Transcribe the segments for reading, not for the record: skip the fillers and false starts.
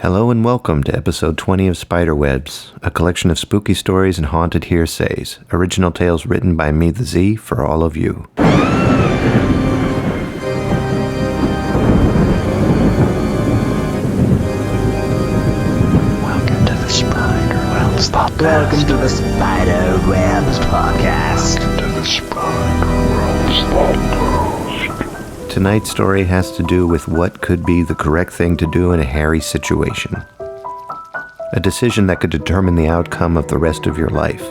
Hello and welcome to episode 20 of Spiderwebs, a collection of spooky stories and haunted hearsays, original tales written by me, the Z, for all of you. Welcome to the Spiderwebs podcast. Welcome to the Spiderwebs podcast. Welcome to the Spiderwebs podcast. Tonight's story has to do with what could be the correct thing to do in a hairy situation. A decision that could determine the outcome of the rest of your life,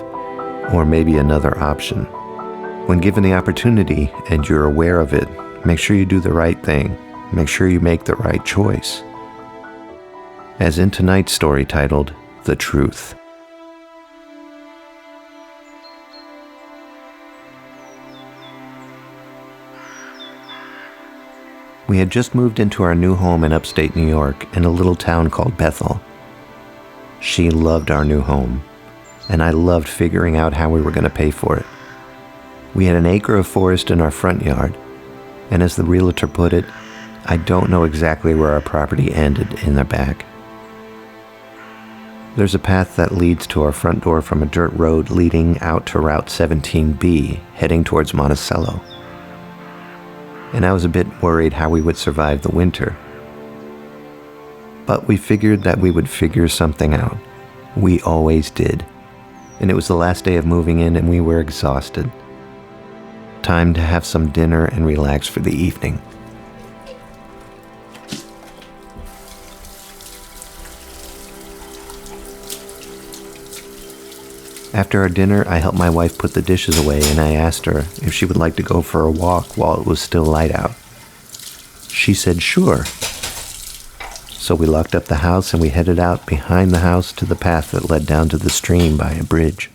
or maybe another option. When given the opportunity and you're aware of it, make sure you do the right thing. Make sure you make the right choice. As in tonight's story titled, The Truth. We had just moved into our new home in upstate New York in a little town called Bethel. She loved our new home, and I loved figuring out how we were going to pay for it. We had an acre of forest in our front yard, and as the realtor put it, I don't know exactly where our property ended in the back. There's a path that leads to our front door from a dirt road leading out to Route 17B, heading towards Monticello. And I was a bit worried how we would survive the winter. But we figured that we would figure something out. We always did. And it was the last day of moving in and we were exhausted. Time to have some dinner and relax for the evening. After our dinner, I helped my wife put the dishes away and I asked her if she would like to go for a walk while it was still light out. She said sure. So we locked up the house and we headed out behind the house to the path that led down to the stream by a bridge.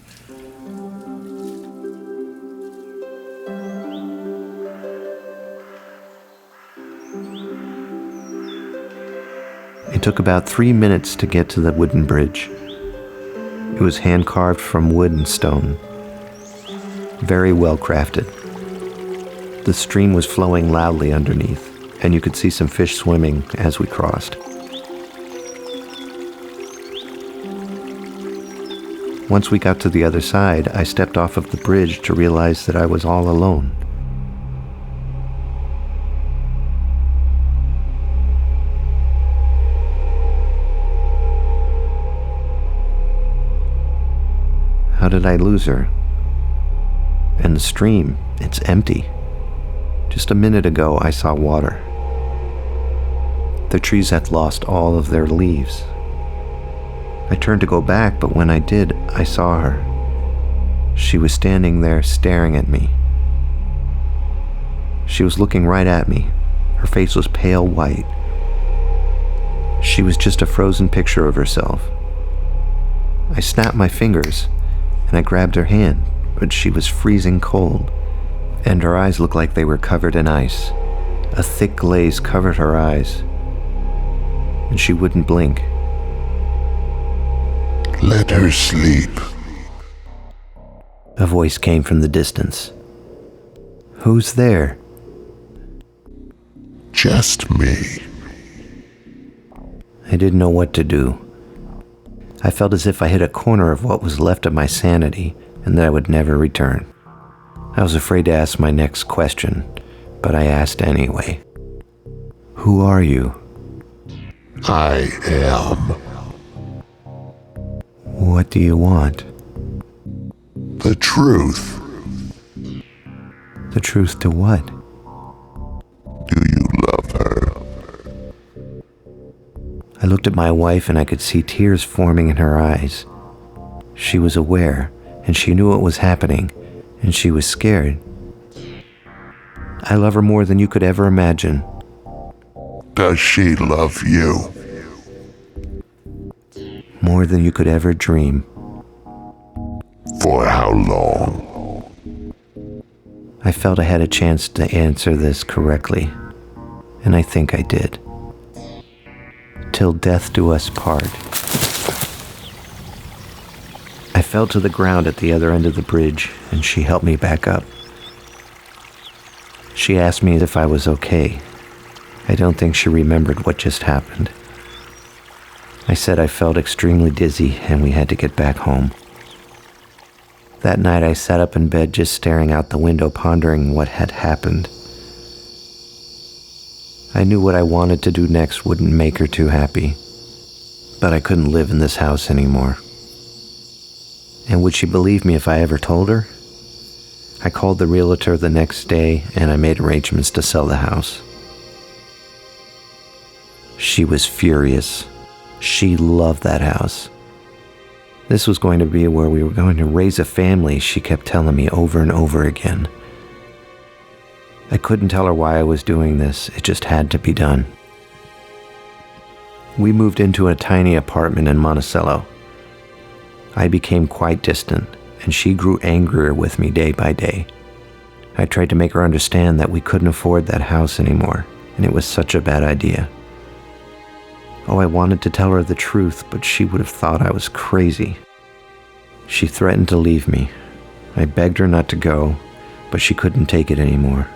It took about 3 minutes to get to the wooden bridge. It was hand-carved from wood and stone. Very well crafted. The stream was flowing loudly underneath, and you could see some fish swimming as we crossed. Once we got to the other side, I stepped off of the bridge to realize that I was all alone. How did I lose her? And the stream, it's empty. Just a minute ago, I saw water. The trees had lost all of their leaves. I turned to go back, but when I did, I saw her. She was standing there staring at me. She was looking right at me. Her face was pale white. She was just a frozen picture of herself. I snapped my fingers, and I grabbed her hand, but she was freezing cold, and her eyes looked like they were covered in ice. A thick glaze covered her eyes, and she wouldn't blink. Let her sleep. A voice came from the distance. Who's there? Just me. I didn't know what to do. I felt as if I hit a corner of what was left of my sanity and that I would never return. I was afraid to ask my next question, but I asked anyway. Who are you? I am. What do you want? The truth. The truth to what? Do you love her? I looked at my wife and I could see tears forming in her eyes. She was aware, and she knew what was happening, and she was scared. I love her more than you could ever imagine. Does she love you? More than you could ever dream. For how long? I felt I had a chance to answer this correctly, and I think I did. Till death do us part. I fell to the ground at the other end of the bridge, and she helped me back up. She asked me if I was okay. I don't think she remembered what just happened. I said I felt extremely dizzy and we had to get back home. That night I sat up in bed just staring out the window, pondering what had happened. I knew what I wanted to do next wouldn't make her too happy, but I couldn't live in this house anymore. And would she believe me if I ever told her? I called the realtor the next day and I made arrangements to sell the house. She was furious. She loved that house. This was going to be where we were going to raise a family, she kept telling me over and over again. I couldn't tell her why I was doing this, it just had to be done. We moved into a tiny apartment in Monticello. I became quite distant, and she grew angrier with me day by day. I tried to make her understand that we couldn't afford that house anymore, and it was such a bad idea. Oh, I wanted to tell her the truth, but she would have thought I was crazy. She threatened to leave me. I begged her not to go, but she couldn't take it anymore.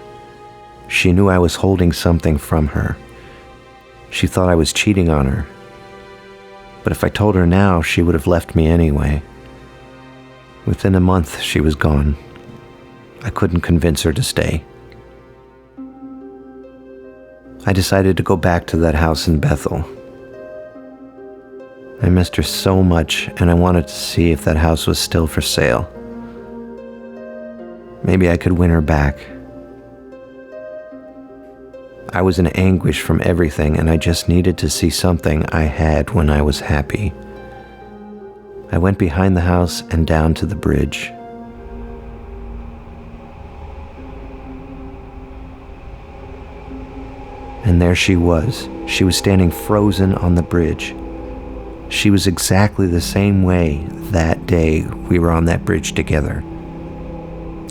She knew I was holding something from her. She thought I was cheating on her. But if I told her now, she would have left me anyway. Within a month, she was gone. I couldn't convince her to stay. I decided to go back to that house in Bethel. I missed her so much, and I wanted to see if that house was still for sale. Maybe I could win her back. I was in anguish from everything, and I just needed to see something I had when I was happy. I went behind the house and down to the bridge. And there she was. She was standing frozen on the bridge. She was exactly the same way that day we were on that bridge together.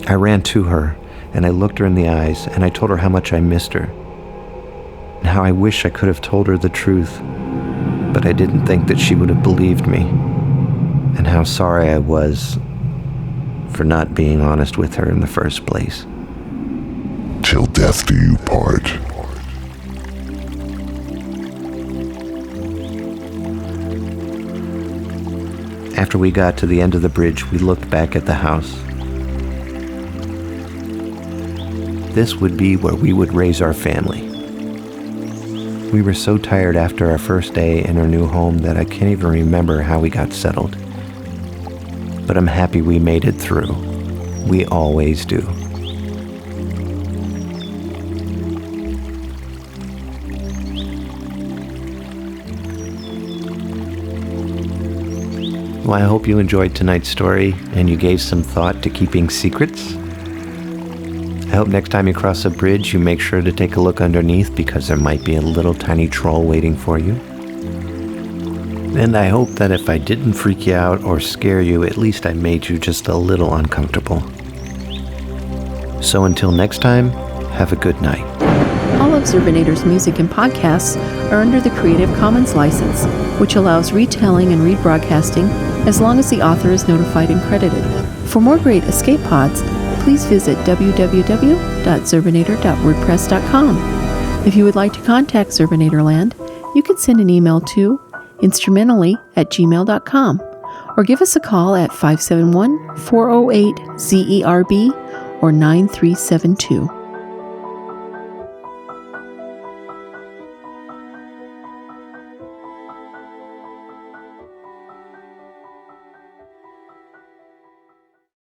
I ran to her, and I looked her in the eyes, and I told her how much I missed her, and how I wish I could have told her the truth, but I didn't think that she would have believed me, and how sorry I was for not being honest with her in the first place. Till death do you part. After we got to the end of the bridge, we looked back at the house. This would be where we would raise our family. We were so tired after our first day in our new home that I can't even remember how we got settled. But I'm happy we made it through. We always do. Well, I hope you enjoyed tonight's story and you gave some thought to keeping secrets. I hope next time you cross a bridge, you make sure to take a look underneath because there might be a little tiny troll waiting for you. And I hope that if I didn't freak you out or scare you, at least I made you just a little uncomfortable. So until next time, have a good night. All of Zerbinator's music and podcasts are under the Creative Commons license, which allows retelling and rebroadcasting as long as the author is notified and credited. For more great escape pods, please visit www.zerbinator.wordpress.com. If you would like to contact Zerbinatorland, you can send an email to instrumentally@gmail.com or give us a call at 571-408-ZERB or 9372.